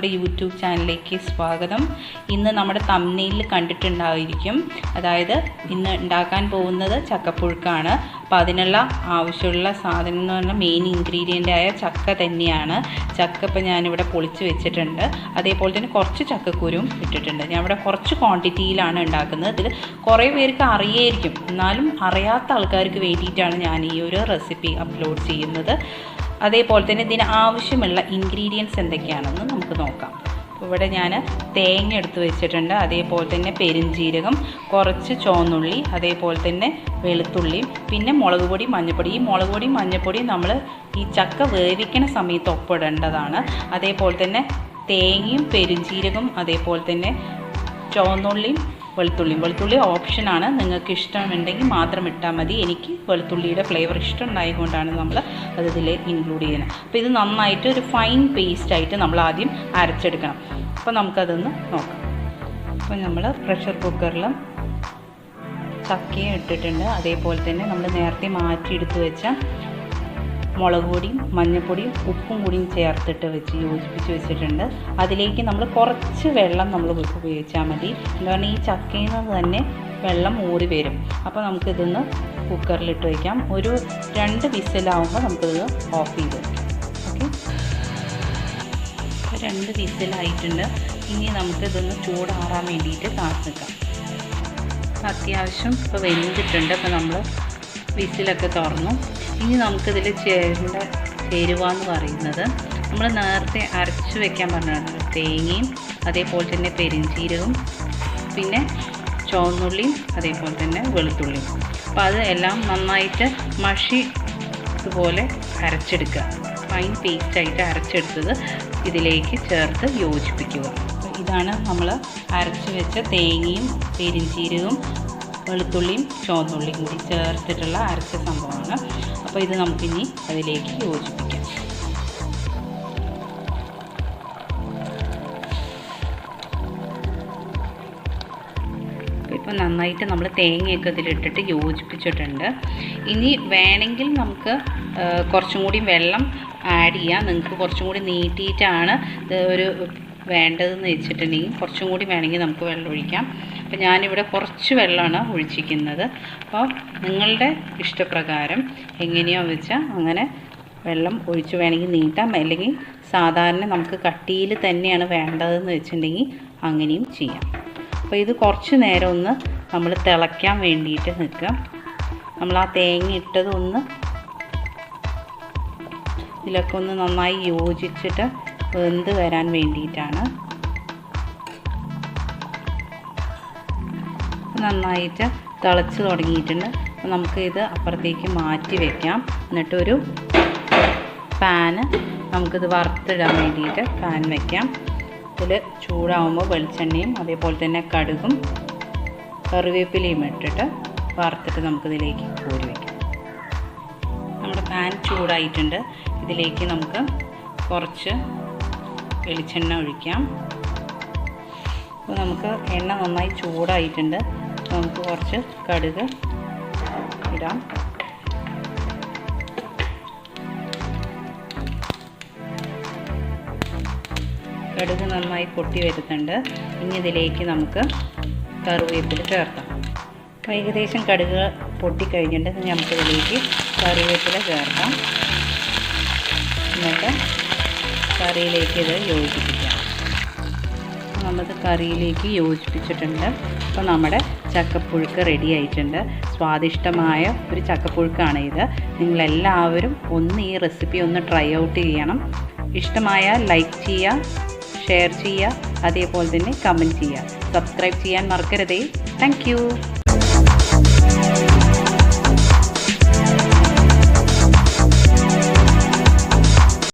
നമ്മുടെ യൂട്യൂബ് ചാനലിലേക്ക് സ്വാഗതം. ഇന്ന് നമ്മുടെ തംബ്നെയിലിൽ കണ്ടിട്ടുണ്ടായിരിക്കും, അതായത് ഇന്ന് ഉണ്ടാക്കാൻ പോകുന്നത് ചക്കപ്പുഴുക്കാണ്. അപ്പോൾ അതിനുള്ള ആവശ്യമുള്ള സാധനം എന്ന് പറഞ്ഞാൽ മെയിൻ ഇൻഗ്രീഡിയൻ്റായ ചക്ക തന്നെയാണ്. ചക്ക ഇപ്പോൾ ഞാനിവിടെ പൊളിച്ച് വെച്ചിട്ടുണ്ട്. അതേപോലെ തന്നെ കുറച്ച് ചക്കക്കുരും ഇട്ടിട്ടുണ്ട്. ഞാൻ ഇവിടെ കുറച്ച് ക്വാണ്ടിറ്റിയിലാണ് ഉണ്ടാക്കുന്നത്. ഇതിൽ കുറേ പേർക്ക് അറിയായിരിക്കും, എന്നാലും അറിയാത്ത ആൾക്കാർക്ക് വേണ്ടിയിട്ടാണ് ഞാൻ ഈ ഒരു റെസിപ്പി അപ്ലോഡ് ചെയ്യുന്നത്. അതേപോലെ തന്നെ ഇതിന് ആവശ്യമുള്ള ഇൻഗ്രീഡിയൻസ് എന്തൊക്കെയാണെന്ന് നമുക്ക് നോക്കാം. ഇവിടെ ഞാൻ തേങ്ങ എടുത്ത് വെച്ചിട്ടുണ്ട്, അതേപോലെ തന്നെ പെരുംജീരകം, കുറച്ച് ചുവന്നുള്ളി, അതേപോലെ തന്നെ വെളുത്തുള്ളിയും, പിന്നെ മുളക് പൊടി, മഞ്ഞൾപ്പൊടി. ഈ മുളക് പൊടി മഞ്ഞൾപ്പൊടി നമ്മൾ ഈ ചക്ക വേവിക്കണ സമയത്ത് ഒപ്പിടേണ്ടതാണ്. അതേപോലെ തന്നെ തേങ്ങയും പെരുംജീരകം, അതേപോലെ തന്നെ ചുവന്നുള്ളിയും വെളുത്തുള്ളി ഓപ്ഷനാണ്. നിങ്ങൾക്ക് ഇഷ്ടമുണ്ടെങ്കിൽ മാത്രം ഇട്ടാൽ മതി. എനിക്ക് വെളുത്തുള്ളിയുടെ ഫ്ലേവർ ഇഷ്ടമുണ്ടായതുകൊണ്ടാണ് നമ്മൾ അതിൽ ഇൻക്ലൂഡ് ചെയ്യുന്നത്. അപ്പോൾ ഇത് നന്നായിട്ട് ഒരു ഫൈൻ പേസ്റ്റായിട്ട് നമ്മൾ ആദ്യം അരച്ചെടുക്കണം. അപ്പോൾ നമുക്കതൊന്ന് നോക്കാം. അപ്പോൾ നമ്മൾ പ്രഷർ കുക്കറിൽ ചക്കയും ഇട്ടിട്ടുണ്ട്. അതേപോലെ തന്നെ നമ്മൾ നേരത്തെ മാറ്റിയെടുത്ത് വെച്ച മുളക് പൊടിയും മഞ്ഞൾപ്പൊടിയും ഉപ്പും കൂടിയും ചേർത്തിട്ട് യോജിപ്പിച്ച് വെച്ചിട്ടുണ്ട്. അതിലേക്ക് നമ്മൾ കുറച്ച് വെള്ളം നമ്മൾ ഉപയോഗിച്ചാൽ മതി. എന്താ പറഞ്ഞാൽ ഈ ചക്കയിൽ നിന്ന് തന്നെ വെള്ളം ഊറി വരും. അപ്പോൾ നമുക്കിതൊന്ന് കുക്കറിലിട്ട് വയ്ക്കാം. ഒരു 2 വിസിലാവുമ്പോൾ നമുക്കിത് ഓഫ് ചെയ്ത് വയ്ക്കാം. ഓക്കെ, 2 വിസിലായിട്ടുണ്ട്. ഇനി നമുക്കിതൊന്ന് ചൂടാറാൻ വേണ്ടിയിട്ട് കാത്തു നിൽക്കാം. അത്യാവശ്യം ഇപ്പോൾ വെന്തിട്ടുണ്ട്. അപ്പോൾ നമ്മൾ വിസിലൊക്കെ തുറന്നു. ഇനി നമുക്കിതിൽ ചേരുവ എന്ന് പറയുന്നത് നമ്മൾ നേരത്തെ അരച്ച് വെക്കാൻ പറഞ്ഞിട്ടുണ്ട്. തേങ്ങയും അതേപോലെ തന്നെ പെരുംജീരകം, പിന്നെ ചുവന്നുള്ളിയും, അതേപോലെ തന്നെ വെളുത്തുള്ളിയും. അപ്പോൾ അത് എല്ലാം നന്നായിട്ട് മഷി ഇതുപോലെ അരച്ചെടുക്കുക. ഫൈൻ പേസ്റ്റായിട്ട് അരച്ചെടുത്തത് ഇതിലേക്ക് ചേർത്ത് യോജിപ്പിക്കുക. ഇതാണ് നമ്മൾ അരച്ച് വെച്ച തേങ്ങയും പെരുംജീരകവും വെളുത്തുള്ളിയും ചുവന്നുള്ളിയും കൂടി ചേർത്തിട്ടുള്ള അരച്ച സംഭവമാണ്. അപ്പോൾ ഇത് നമുക്കിനി അതിലേക്ക് യോജിപ്പിക്കാം. ഇപ്പോൾ നന്നായിട്ട് നമ്മൾ തേങ്ങയൊക്കെ ഇതിലിട്ടിട്ട് യോജിപ്പിച്ചിട്ടുണ്ട്. ഇനി വേണമെങ്കിൽ നമുക്ക് കുറച്ചും കൂടി വെള്ളം ആഡ് ചെയ്യാം. നിങ്ങൾക്ക് കുറച്ചും കൂടി നീട്ടിയിട്ടാണ് ഒരു വേണ്ടതെന്ന് വെച്ചിട്ടുണ്ടെങ്കിൽ കുറച്ചും കൂടി വേണമെങ്കിൽ നമുക്ക് വെള്ളം ഒഴിക്കാം. അപ്പോൾ ഞാനിവിടെ കുറച്ച് വെള്ളമാണ് ഒഴിച്ചിരിക്കുന്നത്. അപ്പോൾ നിങ്ങളുടെ ഇഷ്ടപ്രകാരം എങ്ങനെയോ വെച്ചാൽ അങ്ങനെ വെള്ളം ഒഴിച്ച് വേണമെങ്കിൽ നീട്ടാം, അല്ലെങ്കിൽ സാധാരണ നമുക്ക് കട്ടിയിൽ തന്നെയാണ് വേണ്ടതെന്ന് വെച്ചിട്ടുണ്ടെങ്കിൽ അങ്ങനെയും ചെയ്യാം. അപ്പോൾ ഇത് കുറച്ച് നേരം ഒന്ന് നമ്മൾ തിളയ്ക്കാൻ വേണ്ടിയിട്ട് നിൽക്കുക. നമ്മൾ ആ തേങ്ങ ഇട്ടതൊന്ന് ഇതിലൊക്കെ ഒന്ന് നന്നായി യോജിച്ചിട്ട് വെന്ത് വരാൻ വേണ്ടിയിട്ടാണ്. നന്നായിട്ട് തിളച്ച് തുടങ്ങിയിട്ടുണ്ട്. അപ്പോൾ നമുക്ക് ഇത് അപ്പുറത്തേക്ക് മാറ്റി വയ്ക്കാം. എന്നിട്ടൊരു പാന് നമുക്കിത് വറുത്തിടാൻ വേണ്ടിയിട്ട് പാൻ വയ്ക്കാം. ഇതിൽ ചൂടാവുമ്പോൾ വെളിച്ചെണ്ണയും അതേപോലെ തന്നെ കടുകും കറിവേപ്പിലയും ഇട്ടിട്ട് വറുത്തിട്ട് നമുക്കിതിലേക്ക് കോരി വയ്ക്കാം. നമ്മുടെ പാൻ ചൂടായിട്ടുണ്ട്. ഇതിലേക്ക് നമുക്ക് കുറച്ച് വെളിച്ചെണ്ണ ഒഴിക്കാം. അപ്പോൾ നമുക്ക് എണ്ണ നന്നായി ചൂടായിട്ടുണ്ട്. നമുക്ക് കുറച്ച് കടുക് ഇടാം. കടുക് നന്നായി പൊട്ടി വരുന്നുണ്ട്. ഇനി ഇതിലേക്ക് നമുക്ക് കറിവേപ്പില ചേർക്കാം. അപ്പോൾ ഏകദേശം കടുക് പൊട്ടിക്കഴിഞ്ഞിട്ട് നമുക്കിതിലേക്ക് കറിവേപ്പില ചേർക്കാം. എന്നിട്ട് കറിയിലേക്ക് ഇത് യോജിപ്പിക്കാം. നമ്മൾ കറിയിലേക്ക് യോജിപ്പിച്ചിട്ടുണ്ട്. അപ്പോൾ നമ്മുടെ ചക്കപ്പുഴുക്ക് റെഡി ആയിട്ടുണ്ട്. സ്വാദിഷ്ടമായ ഒരു ചക്കപ്പുഴുക്കാണ് ഇത്. നിങ്ങളെല്ലാവരും ഈ റെസിപ്പി ഒന്ന് ട്രൈ ഔട്ട് ചെയ്യണം. ഇഷ്ടമായാൽ ലൈക്ക് ചെയ്യുക, ഷെയർ ചെയ്യുക, അതേപോലെ തന്നെ കമൻറ്റ് ചെയ്യുക. സബ്സ്ക്രൈബ് ചെയ്യാൻ മറക്കരുതേ. Thank you.